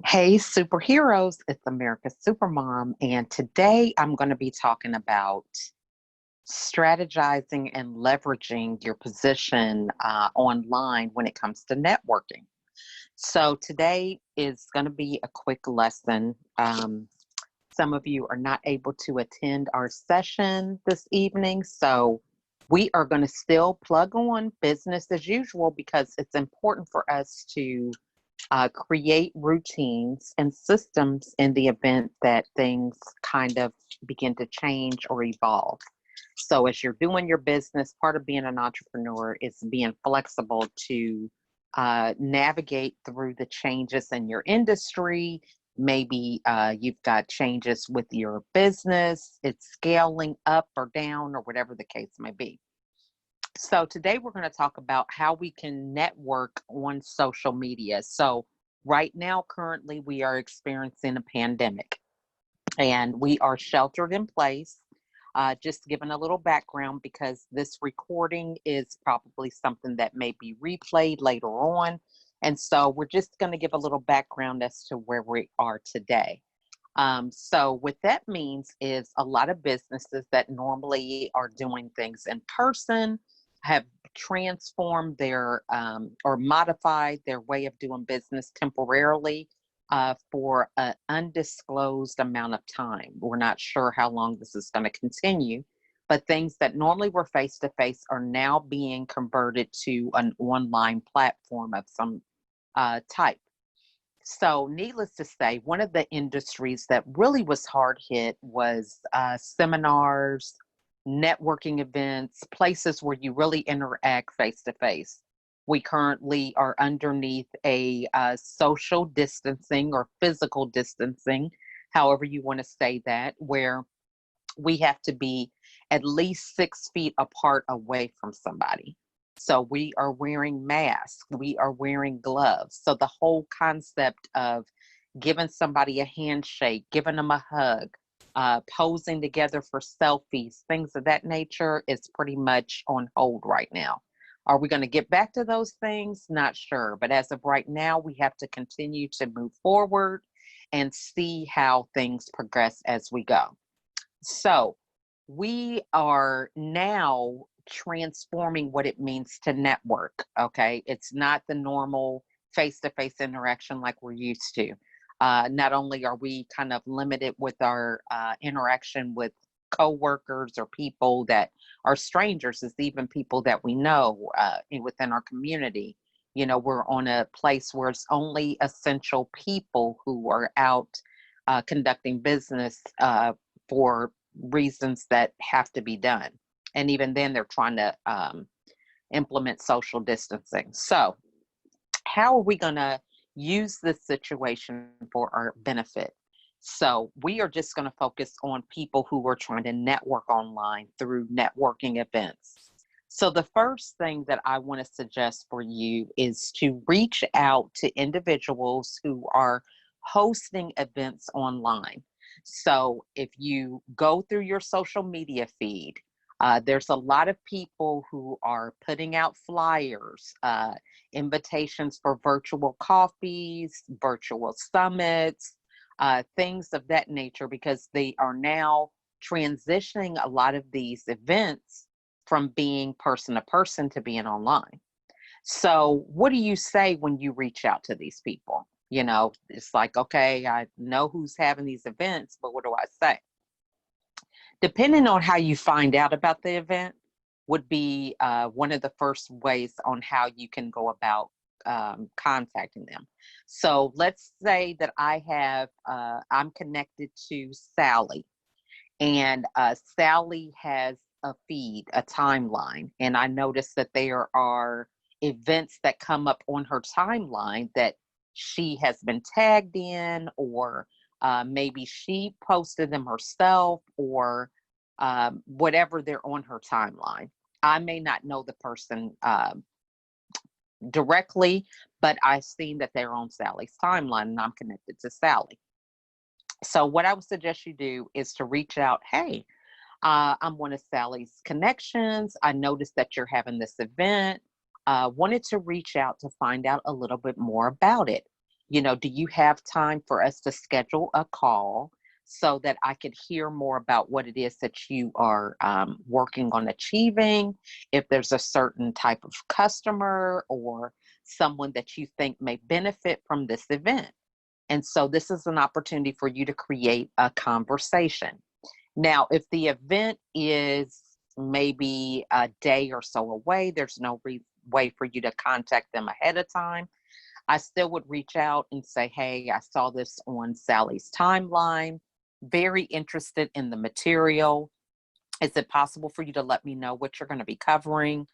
Hey, superheroes, it's America's Supermom, and today I'm going to be talking about strategizing and leveraging your position online when it comes to networking. So, today is going to be a quick lesson. Some of you are not able to attend our session this evening, so we are going to still plug on business as usual because it's important for us to create routines and systems in the event that things kind of begin to change or evolve. So, as you're doing your business, part of being an entrepreneur is being flexible to navigate through the changes in your industry. Maybe you've got changes with your business, it's scaling up or down, or whatever the case may be. So today we're going to talk about how we can network on social media. So right now, currently, we are experiencing a pandemic and we are sheltered in place. Just giving a little background because this recording is probably something that may be replayed later on. And so we're just going to give a little background as to where we are today. So what that means is a lot of businesses that normally are doing things in person have transformed their or modified their way of doing business temporarily for an undisclosed amount of time. We're not sure how long this is going to continue, but things that normally were face to face are now being converted to an online platform of some type. So, needless to say, one of the industries that really was hard hit was seminars, networking events, places where you really interact face to face. We currently are underneath a social distancing or physical distancing, however you want to say that, where we have to be at least 6 feet apart away from somebody. So we are wearing masks, we are wearing gloves. So the whole concept of giving somebody a handshake, giving them a hug, posing together for selfies, things of that nature is pretty much on hold right now. Are we going to get back to those things? Not sure. But as of right now, we have to continue to move forward and see how things progress as we go. So we are now transforming what it means to network. Okay. It's not the normal face to face interaction like we're used to. Not only are we kind of limited with our interaction with coworkers or people that are strangers, it's even people that we know within our community. You know, we're on a place where it's only essential people who are out conducting business for reasons that have to be done. And even then, they're trying to implement social distancing. So, how are we going to use this situation for our benefit? So, we are just going to focus on people who are trying to network online through networking events. So, the first thing that I want to suggest for you is to reach out to individuals who are hosting events online. So if you go through your social media feed, there's a lot of people who are putting out flyers, invitations for virtual coffees, virtual summits, things of that nature, because they are now transitioning a lot of these events from being person to person to being online. So, what do you say when you reach out to these people? You know, it's like, okay, I know who's having these events, but what do I say? Depending on how you find out about the event, would be one of the first ways on how you can go about contacting them. So, let's say that I'm connected to Sally, and Sally has a feed, a timeline, and I noticed that there are events that come up on her timeline that she has been tagged in, or maybe she posted them herself, or whatever they're on her timeline. I may not know the person directly, but I've seen that they're on Sally's timeline and I'm connected to Sally. So, what I would suggest you do is to reach out. Hey, I'm one of Sally's connections. I noticed that you're having this event. Wanted to reach out to find out a little bit more about it. Do you have time for us to schedule a call so that I could hear more about what it is that you are working on achieving? If there's a certain type of customer or someone that you think may benefit from this event. And so this is an opportunity for you to create a conversation. Now, if the event is maybe a day or so away, there's no way for you to contact them ahead of time. I still would reach out and say, hey, I saw this on Sally's timeline, very interested in the material. Is it possible for you to let me know what you're going to be covering?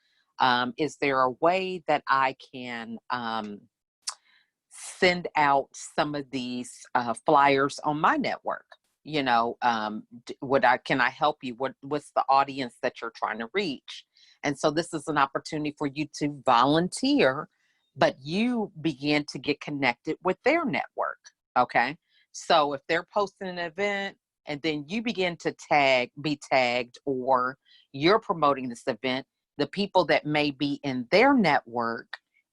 Is there a way that I can send out some of these flyers on my network? Can I help you? What's the audience that you're trying to reach? And so this is an opportunity for you to volunteer, but you begin to get connected with their network. Okay. So if they're posting an event and then you begin to be tagged, or you're promoting this event, the people that may be in their network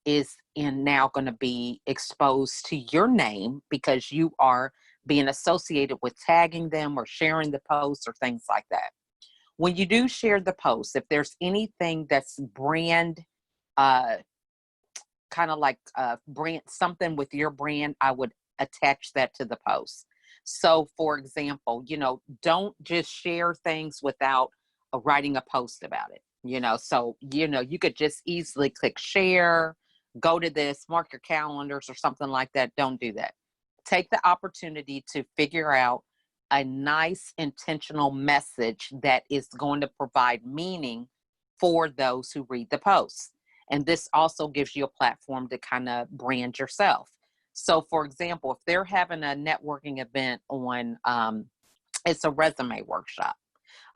is now going to be exposed to your name because you are being associated with tagging them or sharing the posts or things like that. When you do share the post, if there's anything that's brand, kind of like brand, something with your brand, I would attach that to the post. So for example, don't just share things without writing a post about it. So you could just easily click share, go to this, mark your calendars or something like that. Don't do that. Take the opportunity to figure out a nice intentional message that is going to provide meaning for those who read the post. And this also gives you a platform to kind of brand yourself. So for example, if they're having a networking event on, it's a resume workshop.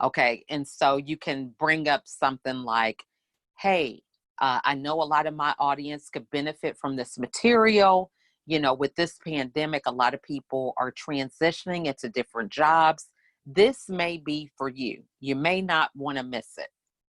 Okay. And so you can bring up something like, hey, I know a lot of my audience could benefit from this material. With this pandemic, a lot of people are transitioning into different jobs. This may be for you. You may not want to miss it.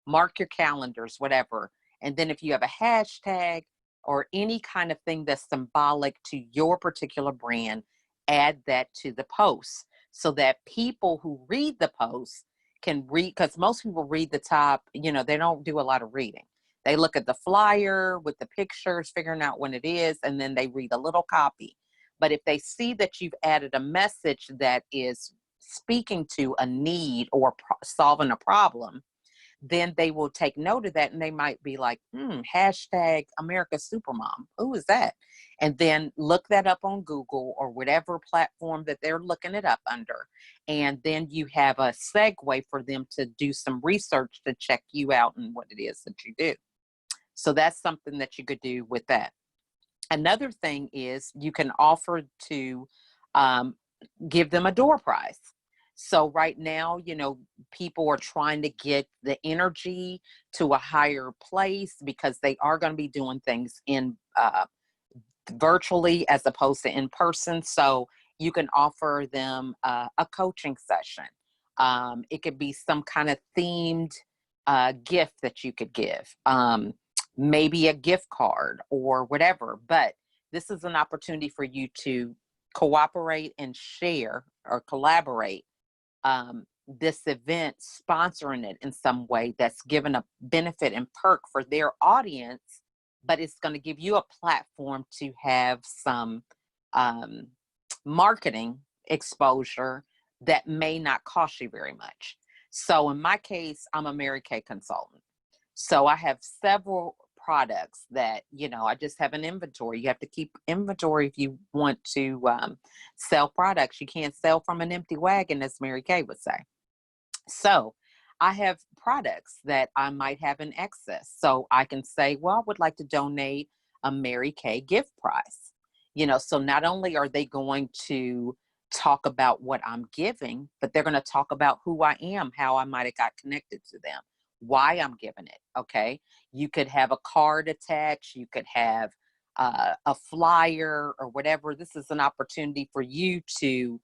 Mark your calendars, whatever. And then if you have a hashtag or any kind of thing that's symbolic to your particular brand, add that to the post so that people who read the post can read, because most people read the top, they don't do a lot of reading. They look at the flyer with the pictures, figuring out when it is, and then they read a little copy. But if they see that you've added a message that is speaking to a need or solving a problem, then they will take note of that and they might be like, hashtag America's Supermom. Who is that? And then look that up on Google or whatever platform that they're looking it up under. And then you have a segue for them to do some research to check you out and what it is that you do. So that's something that you could do with that. Another thing is you can offer to give them a door prize. So right now, people are trying to get the energy to a higher place because they are going to be doing things in virtually as opposed to in person. So you can offer them a coaching session. It could be some kind of themed gift that you could give, maybe a gift card or whatever. But this is an opportunity for you to cooperate and share or collaborate this event, sponsoring it in some way that's given a benefit and perk for their audience, but it's going to give you a platform to have some marketing exposure that may not cost you very much. So in my case, I'm a Mary Kay consultant. So I have several products that, I just have an inventory. You have to keep inventory if you want to sell products. You can't sell from an empty wagon, as Mary Kay would say. So I have products that I might have in excess. So I can say, well, I would like to donate a Mary Kay gift prize. So not only are they going to talk about what I'm giving, but they're going to talk about who I am, how I might have got connected to them, why I'm giving it. Okay. You could have a card attached. You could have a flyer or whatever. This is an opportunity for you to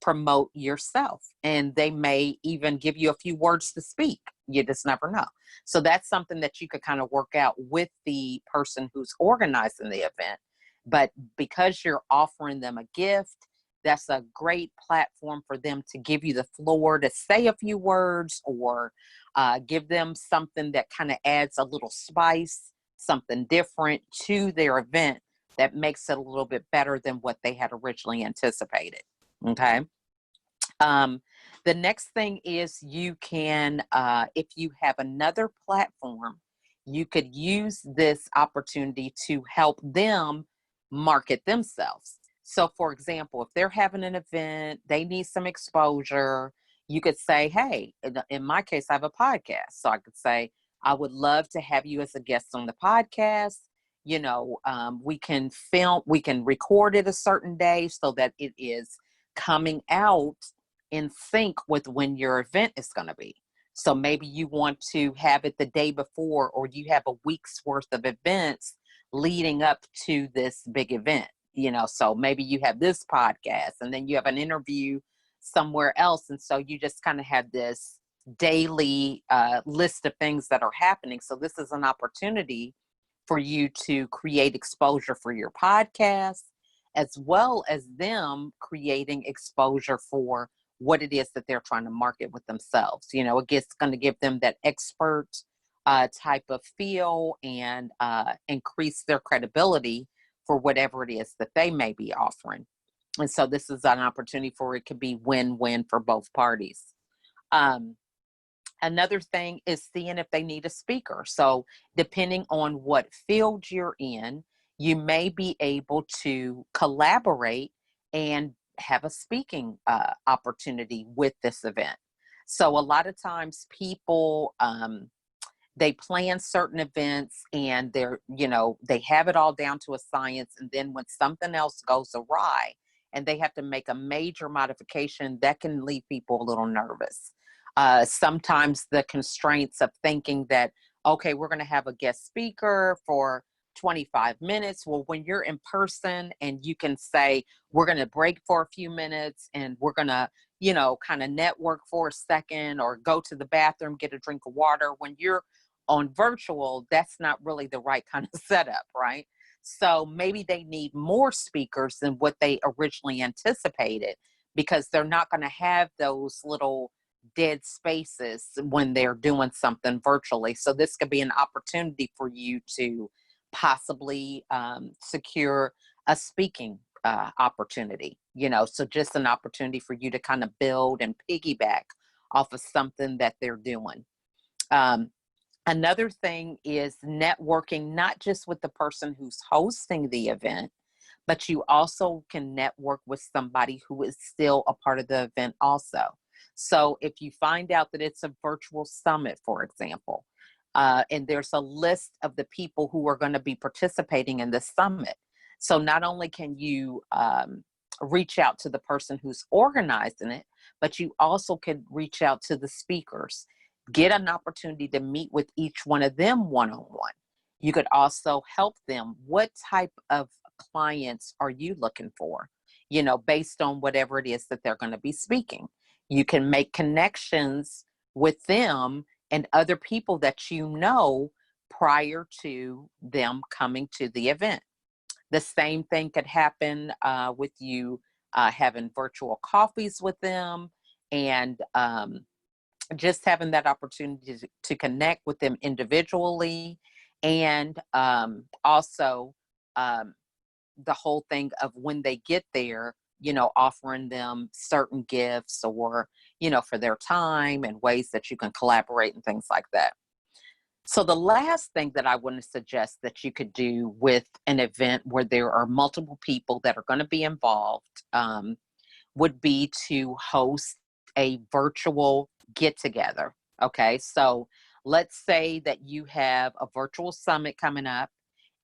promote yourself. And they may even give you a few words to speak. You just never know. So that's something that you could kind of work out with the person who's organizing the event. But because you're offering them a gift, that's a great platform for them to give you the floor to say a few words, or give them something that kind of adds a little spice, something different to their event that makes it a little bit better than what they had originally anticipated. Okay. Um, the next thing is you can, if you have another platform, you could use this opportunity to help them market themselves. So, for example, if they're having an event, they need some exposure, you could say, hey, in my case, I have a podcast. So I could say, I would love to have you as a guest on the podcast. We can we can record it a certain day so that it is coming out in sync with when your event is going to be. So maybe you want to have it the day before, or you have a week's worth of events leading up to this big event. So maybe you have this podcast and then you have an interview somewhere else. And so you just kind of have this daily list of things that are happening. So this is an opportunity for you to create exposure for your podcast, as well as them creating exposure for what it is that they're trying to market with themselves. It's going to give them that expert type of feel, and increase their credibility for whatever it is that they may be offering. And so this is an opportunity for it could be win-win for both parties. Another thing is seeing if they need a speaker. So depending on what field you're in, you may be able to collaborate and have a speaking opportunity with this event. So a lot of times people, they plan certain events and they have it all down to a science. And then when something else goes awry and they have to make a major modification, that can leave people a little nervous. Sometimes the constraints of thinking that, okay, we're going to have a guest speaker for 25 minutes. Well, when you're in person and you can say, we're going to break for a few minutes and we're going to, kind of network for a second or go to the bathroom, get a drink of water. When you're on virtual, that's not really the right kind of setup, right? So maybe they need more speakers than what they originally anticipated, because they're not going to have those little dead spaces when they're doing something virtually. So this could be an opportunity for you to possibly secure a speaking opportunity, so just an opportunity for you to kind of build and piggyback off of something that they're doing. Another thing is networking, not just with the person who's hosting the event, but you also can network with somebody who is still a part of the event also. So if you find out that it's a virtual summit, for example, and there's a list of the people who are going to be participating in the summit. So not only can you reach out to the person who's organizing it, but you also can reach out to the speakers, get an opportunity to meet with each one of them one-on-one. You could also help them. What type of clients are you looking for? Based on whatever it is that they're going to be speaking. You can make connections with them and other people that prior to them coming to the event. The same thing could happen with you having virtual coffees with them, and just having that opportunity to connect with them individually, and also the whole thing of when they get there, offering them certain gifts, or, for their time, and ways that you can collaborate and things like that. So the last thing that I want to suggest that you could do with an event where there are multiple people that are going to be involved would be to host a virtual get together. Okay. So let's say that you have a virtual summit coming up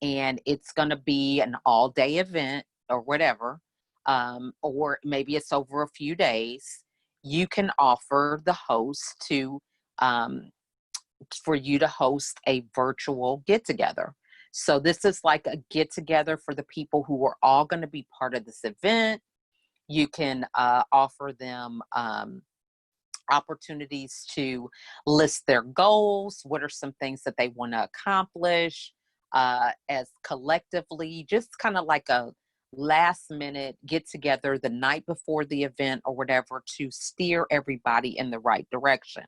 and it's going to be an all day event or whatever, or maybe it's over a few days. You can offer the host for you to host a virtual get together. So this is like a get together for the people who are all going to be part of this event. You can offer them opportunities to list their goals. What are some things that they want to accomplish? as collectively, just kind of like a last minute get together the night before the event or whatever to steer everybody in the right direction.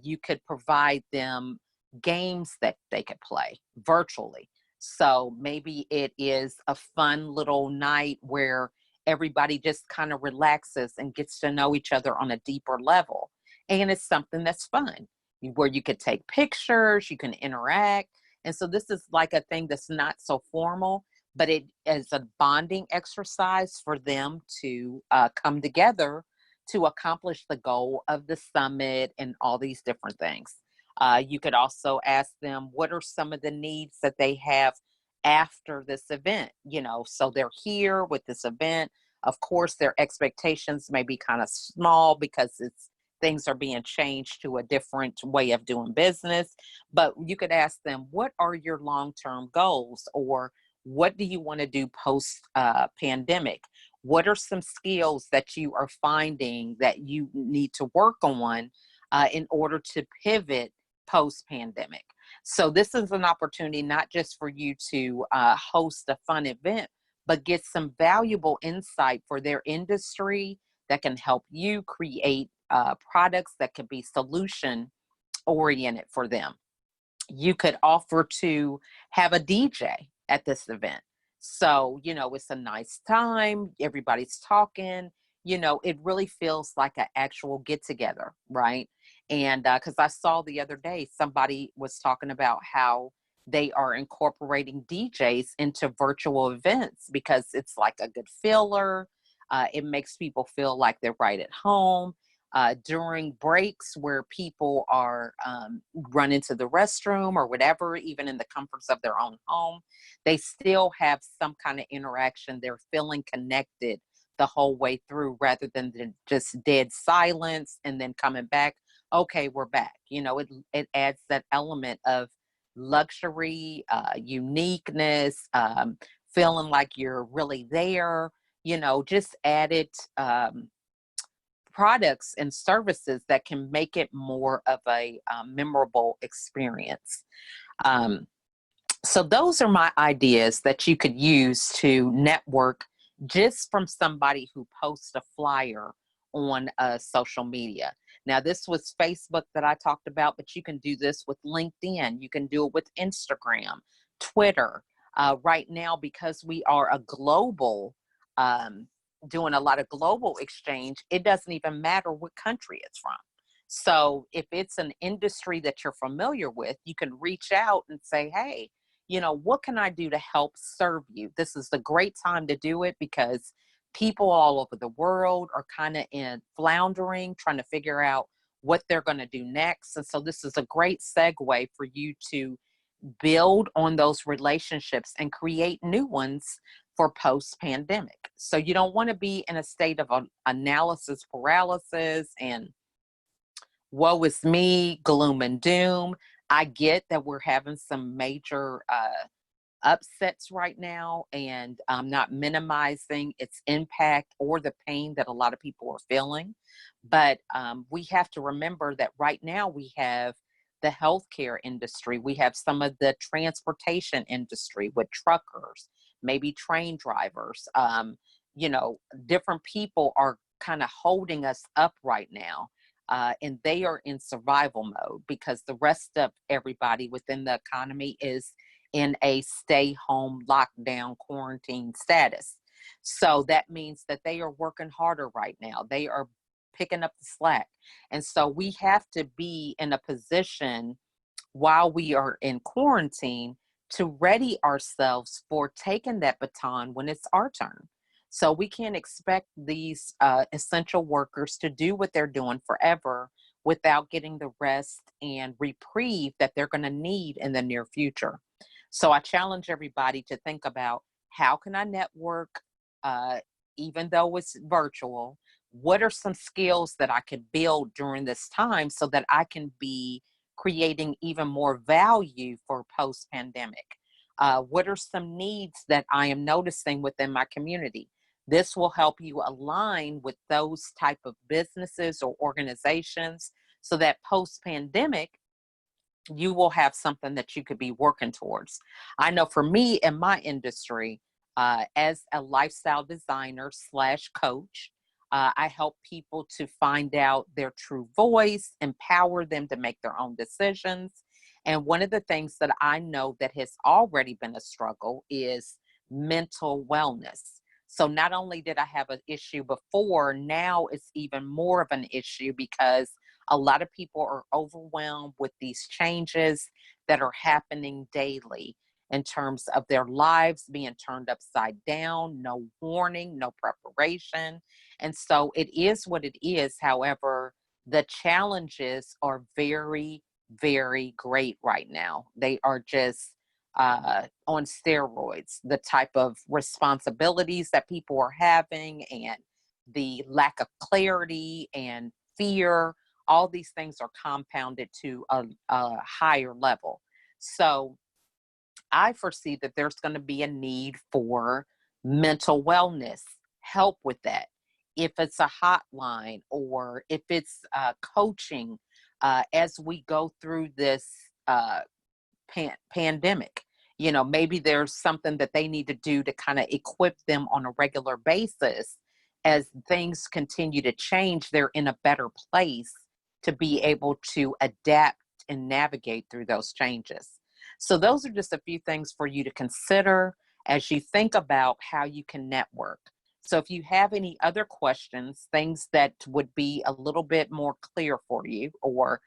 You could provide them games that they could play virtually. So maybe it is a fun little night where everybody just kind of relaxes and gets to know each other on a deeper level. And it's something that's fun where you could take pictures, you can interact. And so this is like a thing that's not so formal, but it is a bonding exercise for them to come together to accomplish the goal of the summit and all these different things. You could also ask them what are some of the needs that they have after this event, so they're here with this event. Of course, their expectations may be kind of small because things are being changed to a different way of doing business. But you could ask them, what are your long-term goals? Or what do you want to do post pandemic? What are some skills that you are finding that you need to work on in order to pivot post pandemic? So this is an opportunity not just for you to host a fun event, but get some valuable insight for their industry that can help you create products that can be solution oriented for them. You could offer to have a DJ at this event. So, it's a nice time, everybody's talking, it really feels like an actual get together, right? And because I saw the other day, somebody was talking about how they are incorporating DJs into virtual events because it's like a good filler. It makes people feel like they're right at home during breaks where people are run into the restroom or whatever, even in the comforts of their own home, they still have some kind of interaction. They're feeling connected the whole way through rather than just dead silence and then coming back. Okay, we're back. It adds that element of luxury, uniqueness, feeling like you're really there, just added products and services that can make it more of a memorable experience. Um, so those are my ideas that you could use to network just from somebody who posts a flyer on social media. Now, this was Facebook that I talked about, but you can do this with LinkedIn. You can do it with Instagram, Twitter. Right now, because we are a global doing a lot of global exchange, it doesn't even matter what country it's from. So if it's an industry that you're familiar with, you can reach out and say, hey, what can I do to help serve you? This is the great time to do it because people all over the world are kind of in floundering, trying to figure out what they're going to do next. And so this is a great segue for you to build on those relationships and create new ones for post pandemic. So you don't want to be in a state of analysis paralysis and woe is me, gloom and doom. I get that we're having some major upsets right now, and I'm not minimizing its impact or the pain that a lot of people are feeling. But we have to remember that right now we have the healthcare industry, we have some of the transportation industry with truckers, maybe train drivers. Different people are kind of holding us up right now. And they are in survival mode because the rest of everybody within the economy is in a stay home, lockdown, quarantine status. So that means that they are working harder right now. They are picking up the slack. And so we have to be in a position while we are in quarantine to ready ourselves for taking that baton when it's our turn. So we can't expect these essential workers to do what they're doing forever without getting the rest and reprieve that they're going to need in the near future. So I challenge everybody to think about how can I network, uh, even though it's virtual? What are some skills that I could build during this time so that I can be creating even more value for post pandemic? What are some needs that I am noticing within my community? This will help you align with those type of businesses or organizations so that post pandemic, you will have something that you could be working towards. I know for me in my industry, as a lifestyle designer slash coach, I help people to find out their true voice, empower them to make their own decisions. And one of the things that I know that has already been a struggle is mental wellness. So not only did I have an issue before, now it's even more of an issue because a lot of people are overwhelmed with these changes that are happening daily in terms of their lives being turned upside down, no warning, no preparation. And so it is what it is. However, the challenges are very, very great right now. They are just on steroids, the type of responsibilities that people are having and the lack of clarity and fear, all these things are compounded to a higher level. So I foresee that there's going to be a need for mental wellness help with that. If it's a hotline or if it's coaching as we go through this pandemic. Maybe there's something that they need to do to kind of equip them on a regular basis. As things continue to change, they're in a better place to be able to adapt and navigate through those changes. So those are just a few things for you to consider as you think about how you can network. So if you have any other questions, things that would be a little bit more clear for you, or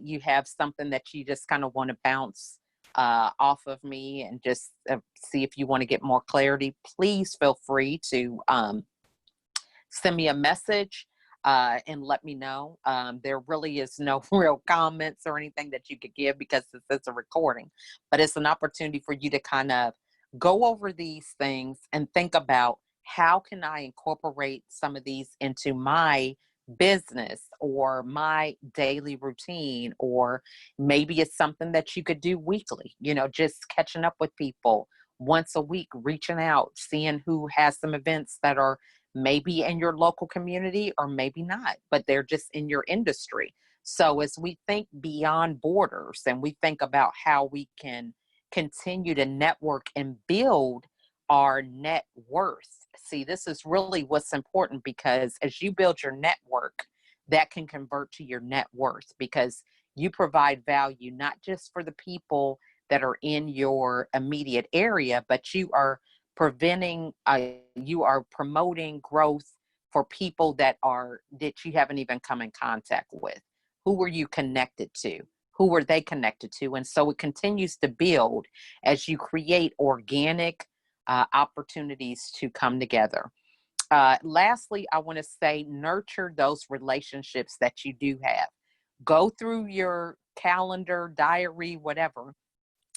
you have something that you just kind of want to bounce off of me and just see if you want to get more clarity, please feel free to send me a message and let me know. There really is no real comments or anything that you could give because this is a recording, but it's an opportunity for you to kind of go over these things and think about how can I incorporate some of these into my business or my daily routine, or maybe it's something that you could do weekly, just catching up with people once a week, reaching out, seeing who has some events that are maybe in your local community or maybe not, but they're just in your industry. So as we think beyond borders and we think about how we can continue to network and build our net worth. See, this is really what's important, because as you build your network, that can convert to your net worth, because you provide value not just for the people that are in your immediate area, but you are promoting growth for people that you haven't even come in contact with. Who were you connected to? Who were they connected to? And so it continues to build as you create organic opportunities to come together. Lastly, I want to say nurture those relationships that you do have. Go through your calendar, diary, whatever,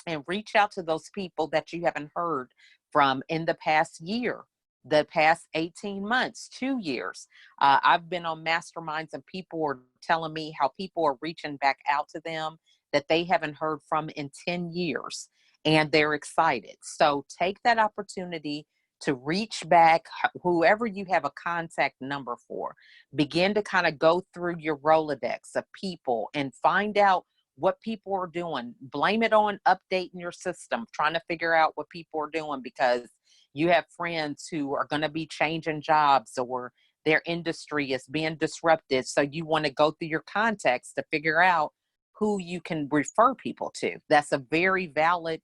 and reach out to those people that you haven't heard from in the past year, the past 18 months, 2 years. I've been on masterminds and people are telling me how people are reaching back out to them that they haven't heard from in 10 years, and they're excited. So take that opportunity to reach back, whoever you have a contact number for. Begin to kind of go through your Rolodex of people and find out what people are doing. Blame it on updating your system, trying to figure out what people are doing, because you have friends who are going to be changing jobs or their industry is being disrupted. So you want to go through your contacts to figure out who you can refer people to. That's a very valid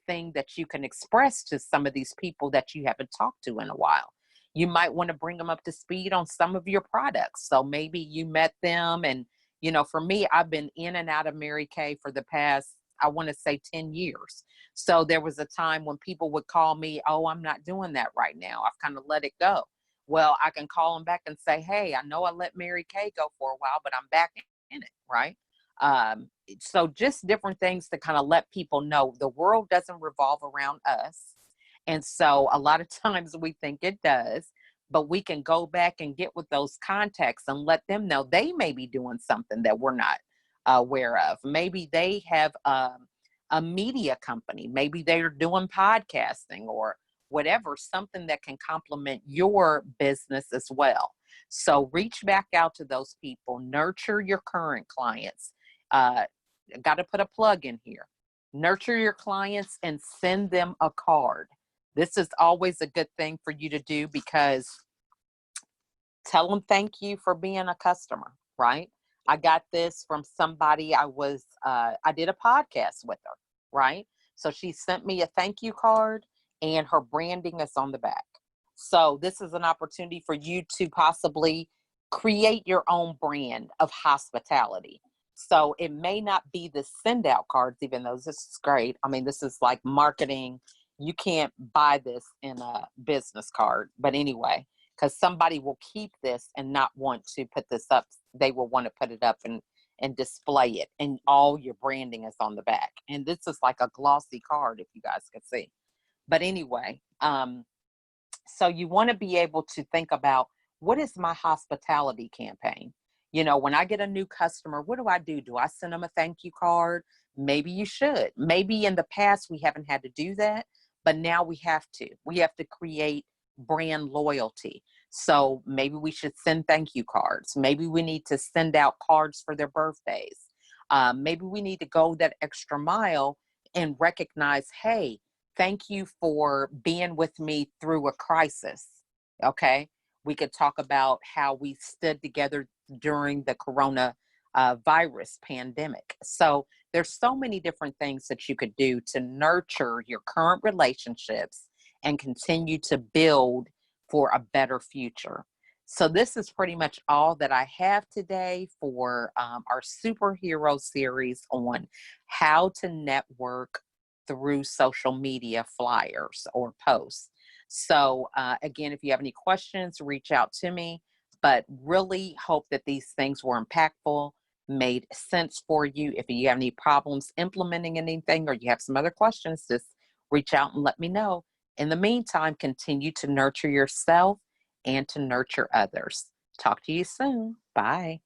thing that you can express to some of these people that you haven't talked to in a while. You might want to bring them up to speed on some of your products. So maybe you met them, and for me, I've been in and out of Mary Kay for the past, I want to say 10 years. So there was a time when people would call me, oh, I'm not doing that right now. I've kind of let it go. Well, I can call them back and say, hey, I know I let Mary Kay go for a while, but I'm back in it, right? Um, so just different things to kind of let people know the world doesn't revolve around us. And so a lot of times we think it does, but we can go back and get with those contacts and let them know they may be doing something that we're not aware of. Maybe they have a media company. Maybe they're doing podcasting or whatever, something that can complement your business as well. So reach back out to those people, nurture your current clients, uh, got to put a plug in here. Nurture your clients and send them a card. This is always a good thing for you to do, because tell them thank you for being a customer, right? I got this from somebody I did a podcast with her, right? So she sent me a thank you card and her branding is on the back. So this is an opportunity for you to possibly create your own brand of hospitality. So it may not be the send out cards, even though this is great. I mean, this is like marketing. You can't buy this in a business card, but anyway, because somebody will keep this and not want to put this up. They will want to put it up and display it, and all your branding is on the back. And this is like a glossy card, if you guys can see. But anyway, so you want to be able to think about, what is my hospitality campaign? You know, when I get a new customer, what do I do? Do I send them a thank you card? Maybe you should. Maybe in the past we haven't had to do that, but now we have to. We have to create brand loyalty. So maybe we should send thank you cards. Maybe we need to send out cards for their birthdays. Maybe we need to go that extra mile and recognize, hey, thank you for being with me through a crisis. Okay. We could talk about how we stood together during the corona virus pandemic. So there's so many different things that you could do to nurture your current relationships and continue to build for a better future. So this is pretty much all that I have today for our superhero series on how to network through social media flyers or posts. So again, if you have any questions, reach out to me, but really hope that these things were impactful, made sense for you. If you have any problems implementing anything or you have some other questions, just reach out and let me know. In the meantime, continue to nurture yourself and to nurture others. Talk to you soon. Bye.